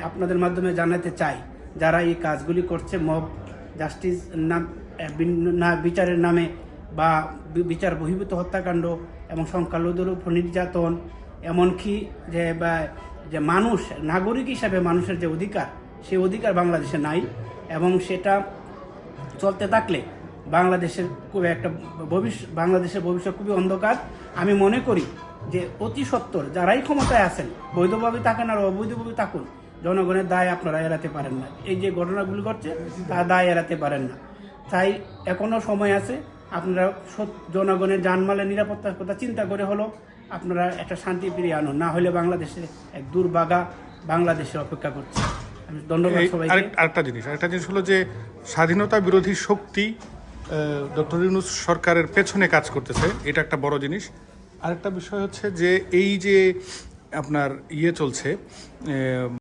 আপনাদের মাধ্যমে জানাতে চাই, যারা এই কাজগুলি করছে মব জাস্টিস নাম না বিচারের নামে বা বিচার বহির্ভূত হত্যাকাণ্ড এবং সংখ্যালঘুদের উপর নির্যাতন, এমনকি যে মানুষ নাগরিক হিসাবে মানুষের যে অধিকার, সেই অধিকার বাংলাদেশে নাই এবং সেটা চলতে থাকলে বাংলাদেশের ভবিষ্যৎ খুবই অন্ধকার। আমি মনে করি যে অতি সত্বর যারাই ক্ষমতায় আছেন, বৈধভাবে থাকেন আর অবৈধভাবে থাকুন, জনগণের দায় আপনারা এড়াতে পারেন না। এই যে ঘটনাগুলি ঘটছে তার দায় এড়াতে পারেন না। তাই এখনও সময় আছে, আপনারা জনগণের জানমালের নিরাপত্তার কথা চিন্তা করে হলো আপনারা একটা শান্তি ফিরিয়ে আনুন, না হলে বাংলাদেশে এক দুর্ভাগা বাংলাদেশে অপেক্ষা করছে। আমি ধন্যবাদ সবাইকে। আরেকটা জিনিস হলো যে স্বাধীনতা বিরোধী শক্তি ডক্টর ইউনূস সরকারের পেছনে কাজ করতেছে, এটা একটা বড় জিনিস। আরেকটা বিষয় হচ্ছে যে এই যে আপনার চলছে